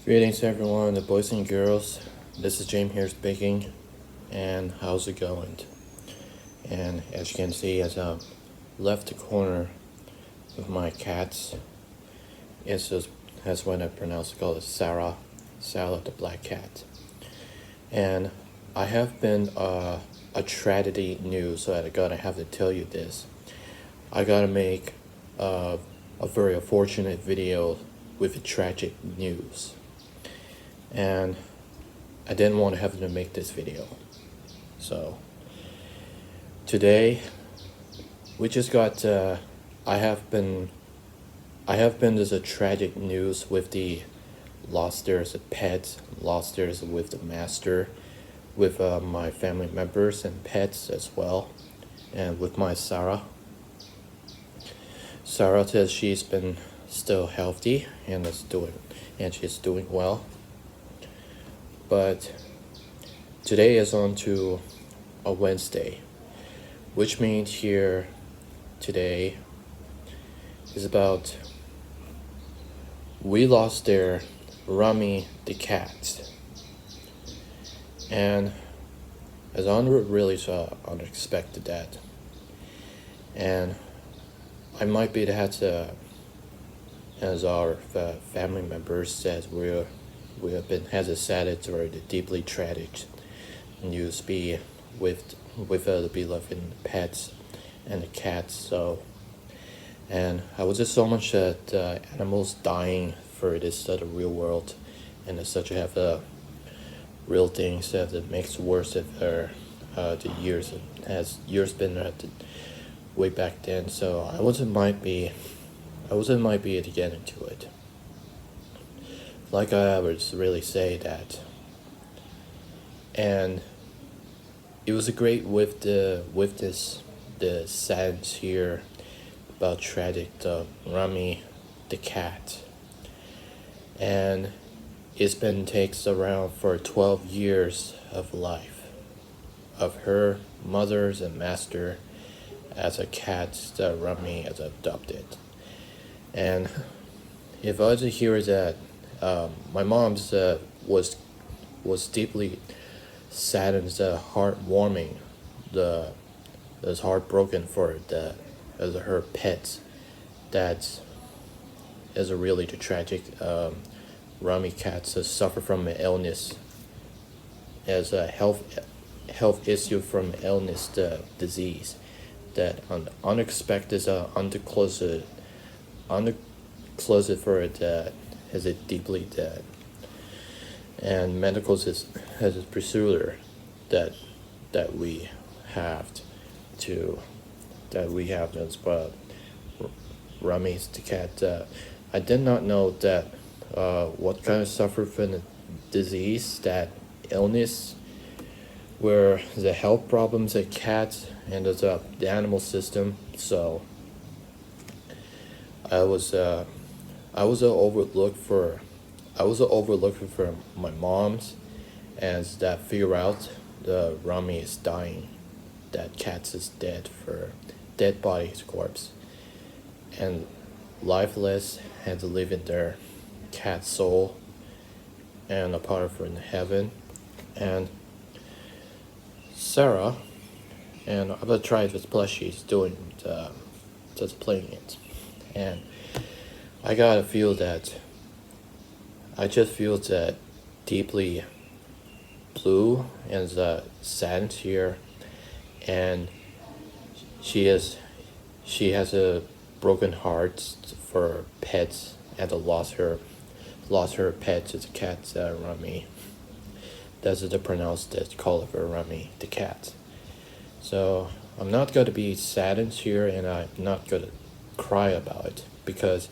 Greetings everyone, the boys and girls. This is James here speaking, and how's it going? And as you can see, as I left the corner of my cats, it's just that's when I pronounce it, called it Sarah the black cat. And I have been a tragedy news, so I gotta have to tell you this. I gotta make a very unfortunate video with tragic news. And I didn't want to have to make this video. So today we just got I have been there's a tragic news with the lost there's a pet, lost there's with the master, with my family members and pets as well, and with my Sarah. Sarah says she's been still healthy and she's doing well. But today is on to a Wednesday, which means here today is about we lost their Rami the cat. And as really unexpected that. And I might be that as our family members says we have been has decided to the deeply tragic news be with the beloved pets and the cats. So, and I was just so much that animals dying for this the real world, and it's such have real things that it makes worse if the years been way back then. So I wasn't might be to get into it. Like I would really say that, and it was a great with the sadness here about tragic the Rami the cat, and it's been takes around for 12 years of life of her mother's and master as a cat that Rami has adopted. And if I was to hear that my mom's was deeply saddened, heartwarming, was heartbroken for as her pets. That is a really tragic. Rami cats suffer from an illness, as a health issue from illness, the disease, that unexpected undisclosed for it. Has it deeply dead, and medical has a procedure that we have as well. Rami's the cat. I did not know that what kind of suffer from the disease, that illness, where the health problems of cats and the animal system. So I was overlooked for my mom's, as that figure out the Rami is dying, that cats is dead for dead body's corpse, and lifeless had to live in their cat soul and apart from heaven. And Sarah, and I'm gonna try this plushies doing just playing it, and I gotta feel that. I just feel that deeply blue and saddened here, and she has a broken heart for pets, and lost her pets as a cat, Rami. That's the pronounced that call of her Rami the cat. So I'm not gonna be saddened here, and I'm not gonna cry about it, because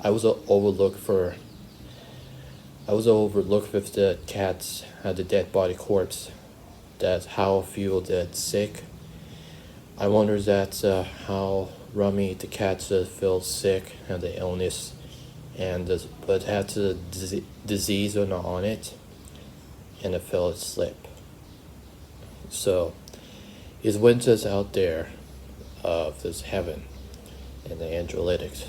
I was overlooked with the cats, the dead body corpse. That's how I feel that sick. I wonder that how Rami the cat feels sick and the illness, and but had the disease on it, and it fell asleep. So his winters out there of this heaven and the angelics.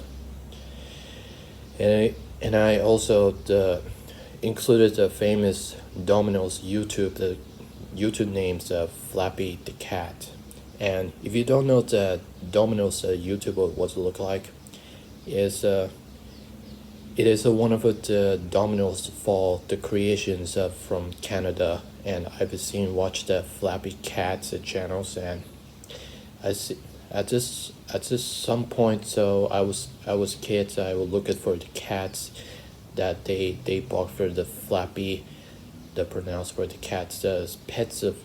And I also included the famous Domino's the YouTube names Flappy the cat. And if you don't know the Domino's YouTube what it look like, is it is one of the Domino's fall the creations from Canada, and I've seen watch the Flappy Cats channels, and I see at this some point. So I was kids. I was looking for the cats that they bought for the Flappy, the pronounce for the cats, the pets of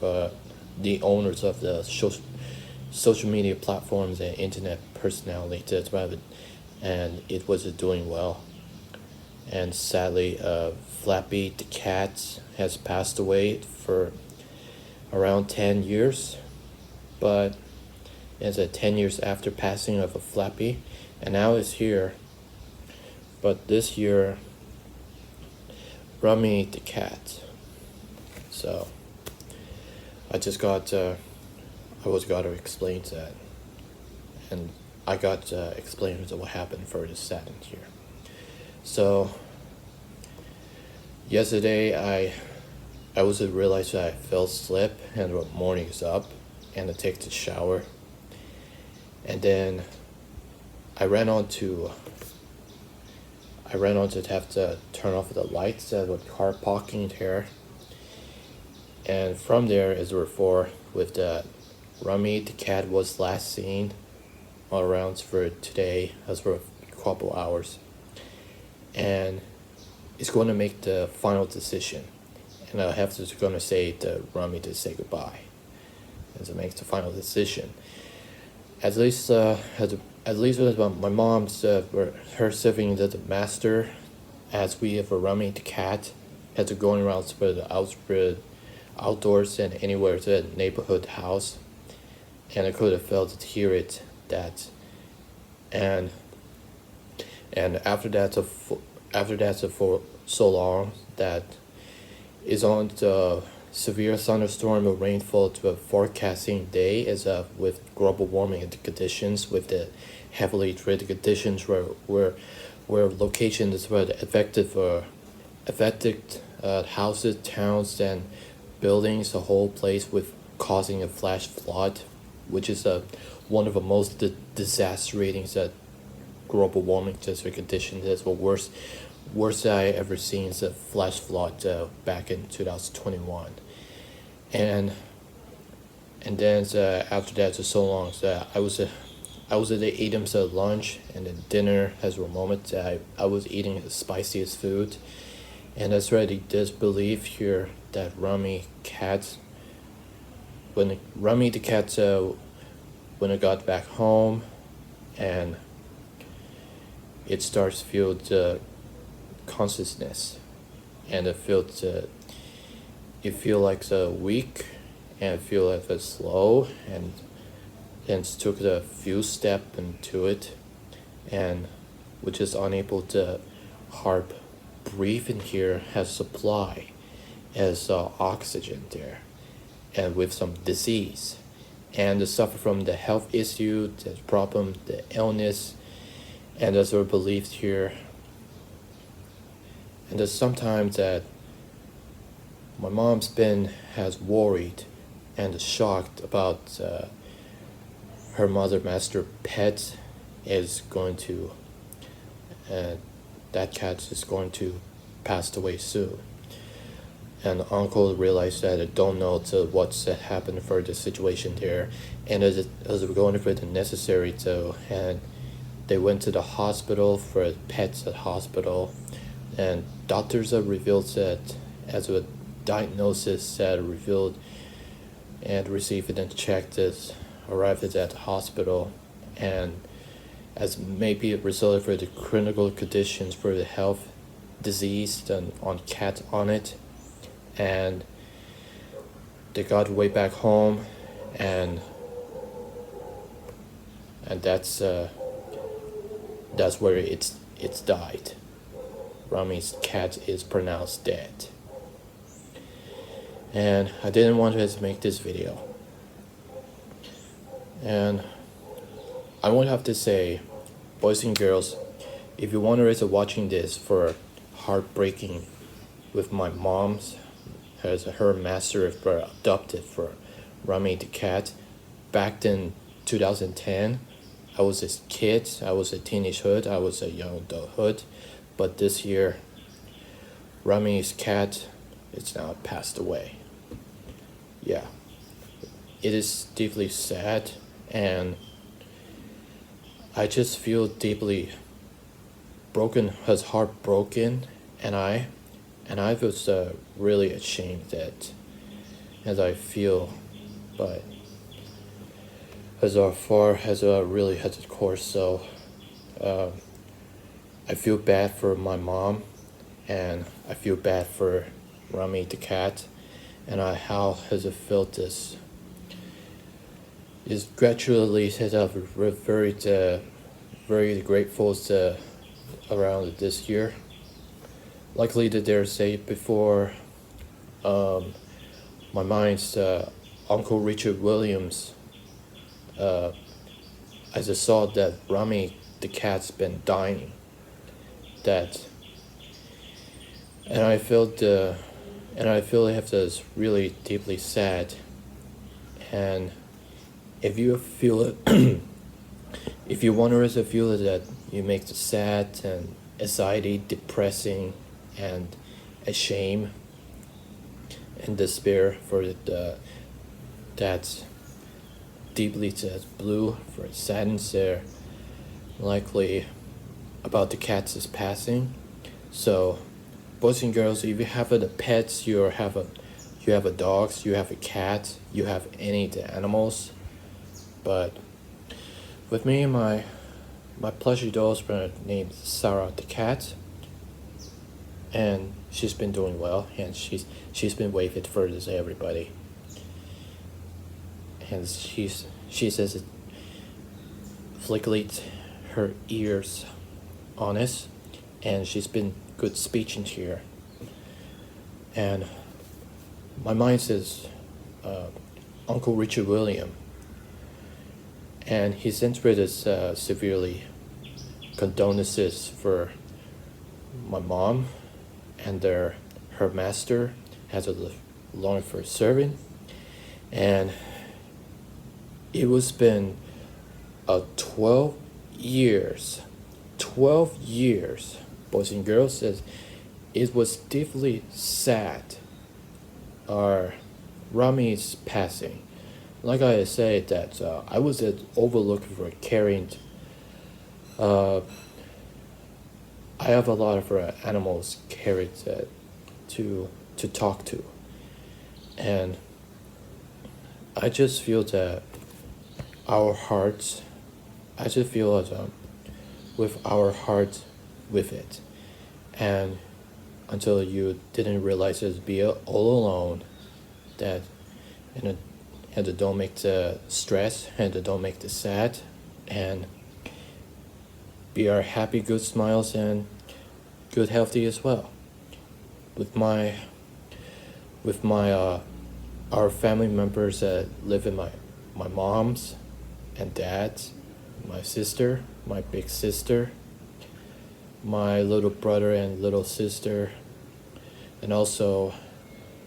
the owners of the social media platforms and internet personality. That's why and it was doing well. And sadly, Flappy the cat has passed away for around 10 years, but it's 10 years after passing of a Flappy, and now it's here. But this year, Rami the cat. So I just got I was got to explain that, and I got explained what happened for the second here. So yesterday I was realized that I fell asleep, and the morning is up, and I take the shower, and then I ran on to have to turn off the lights with car parking there, and from there is before with the Rami the cat was last seen around for today as for a couple hours, and it's going to make the final decision, and I have to gonna say to Rami to say goodbye, and to make the final decision. At least with my mom's her serving the master, as we have a Rami the cat had to going around for the outdoors and anywhere to the neighborhood house, and I could have felt it, hear it, that, and after that for so long that is on the severe thunderstorm or rainfall to a forecasting day is with global warming and conditions with the heavily treated conditions where locations were affected houses, towns, and buildings, the whole place with causing a flash flood, which is one of the most disaster ratings that global warming conditions is the worst I ever seen is a flash flood back in 2021, and then after that for so long, I was eating some lunch and then dinner as a moment. I was eating the spiciest food, and that's really disbelief here that Rami the cat when I got back home, and it starts to feel the consciousness, and it feels you feel like weak, and I feel like it's slow, and then took a few steps into it, and which is unable to hard breathe in here, has supply as oxygen there, and with some disease, and to suffer from the health issue, the problem, the illness, and as are believed here. And there's sometimes that my mom's has worried and shocked about her mother master pet is going to that cat is going to pass away soon. And uncle realized that I don't know what's happened for the situation there, and as we're going for the necessary and they went to the hospital for pets at hospital, and doctors have revealed that as a diagnosis that revealed and received and checked it arrived at the hospital, and as maybe a result for the clinical conditions for the health disease and on cat on it, and they got way back home, and that's where it's died. Rami's cat is pronounced dead. And I didn't want to make this video. And I would have to say, boys and girls, if you want to watching this for heartbreaking with my mom's as her master for adopted for Rami the cat back in 2010. I was a kid, I was a teenagehood, I was a young adulthood, but this year Rami's cat is now passed away. Yeah, it is deeply sad, and I just feel deeply broken, his heart broken, and I was really ashamed that as I feel, but as far as really has a course. So I feel bad for my mom, and I feel bad for Rami the cat, and how has it felt this is gradually set up very very grateful around this year. Likely that there's a before my mind's Uncle Richard Williams. I just saw that Rami the cat's been dying. That and I felt I have this really deeply sad. And if you feel it, if you wonder to feel it, that you make the sad and anxiety, depressing, and ashamed and despair for that deeply blue for sadness there, likely about the cat's passing. So, boys and girls, if you have the pets, you have a dogs, you have a cat, you have any of the animals. But with me, my plushie doll's named Sarah the cat, and she's been doing well, and she's been waving for this everybody, and she says it flicked her ears honest, and she's been good speech in here. And my mind says Uncle Richard William, and he sent with us severely condolences for my mom and her master has a long for serving, and it was been 12 years, boys and girls. Says it was deeply sad. Our Rami's passing. Like I said, that I was overlooked for carrying. I have a lot of animals carried to talk to, and I just feel that our hearts. I just feel as with our heart with it, and until you didn't realize it be all alone, that and don't make the stress and don't make the sad, and be our happy, good smiles and good healthy as well. With my our family members that live in my mom's and dad's, my sister, my big sister, my little brother and little sister, and also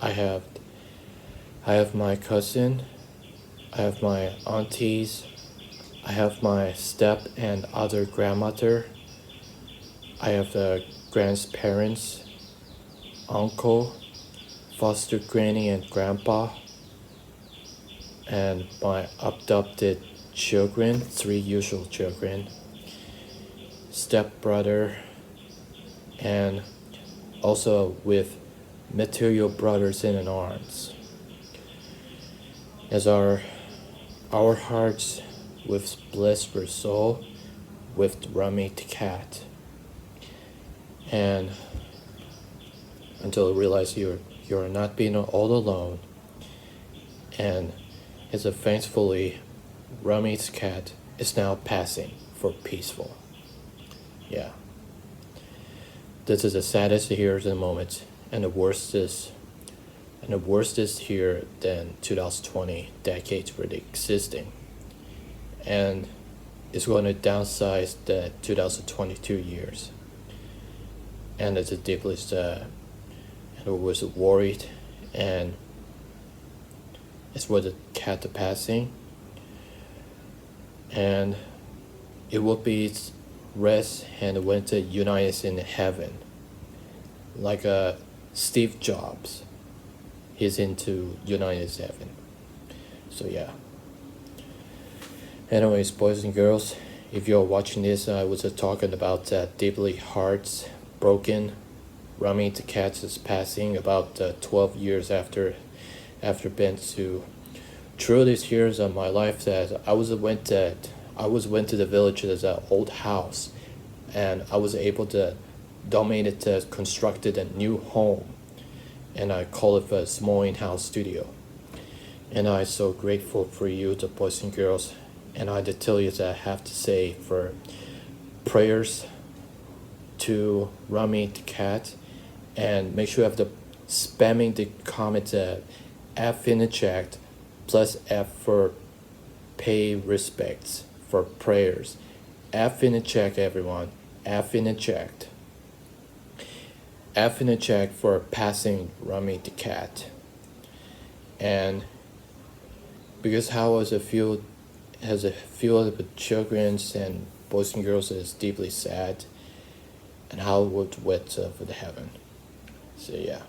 I have my cousin, I have my aunties, I have my step and other grandmother, I have the grandparents, uncle, foster granny and grandpa, and my adopted children, 3 usual children, step brother, and also with material brothers in arms. As our hearts with bliss for soul, with Rami the cat, and until you realize you're not being all alone, and as a thankfully Rami's cat is now passing for peaceful. Yeah. This is the saddest here at the moment, and the worst is here than 2020 decades really existing, and it's going to downsize the 2022 years, and it's the deepest and I was worried, and it's with the cat passing, and it will be rest and went to united in heaven, like Steve Jobs. He's into United Heaven. So yeah. Anyways, boys and girls, if you're watching this, I was talking about deeply hearts broken. Rami the cat is passing about 12 years after been to through these years of my life that I was went to the village as an old house, and I was able to donate it to constructed a new home, and I call it a small in-house studio. And I'm so grateful for you, the boys and girls, and I to tell you that I have to say for prayers to Rami the cat, and make sure you have the spamming the comment F in the chat plus F for pay respects for prayers. F in the chat, everyone. F in the chat. F in the chat for passing Rami the cat. And because how as a few of the children and boys and girls is deeply sad, and how it would wet for the heaven. So yeah.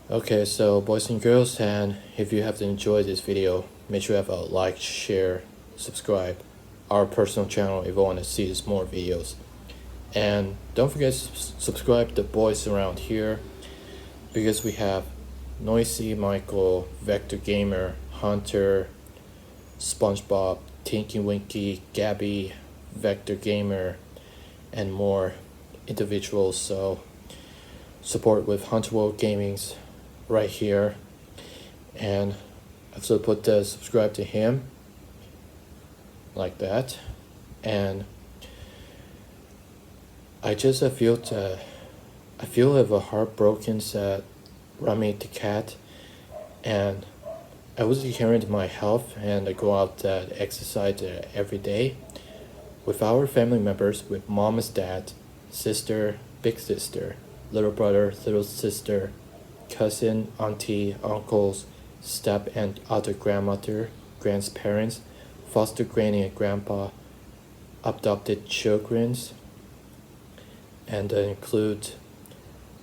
Okay, so boys and girls, and if you have enjoyed this video, make sure you have a like, share, subscribe our personal channel if you want to see this more videos. And don't forget to subscribe to boys around here, because we have Noisy Michael, Vector Gamer, Hunter, SpongeBob, Tinky Winky, Gabby, Vector Gamer, and more individuals. So support with Hunter World Gaming's right here, and I've also put the subscribe to him like that. And I just I feel a heartbroken that Rami the cat, and I was caring to my health, and I go out exercise every day with our family members, with mom's dad, sister, big sister, little brother, little sister, cousin, auntie, uncles, step and other grandmother, grandparents, foster granny and grandpa, adopted children, and include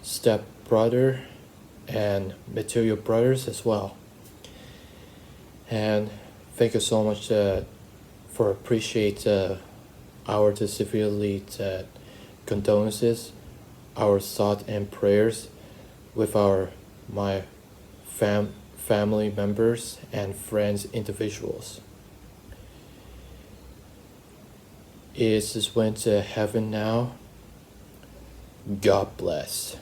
step brother and material brothers as well. And thank you so much for appreciate our severely condolences, our thought and prayers with my family members and friends individuals. It just went to heaven now. God bless.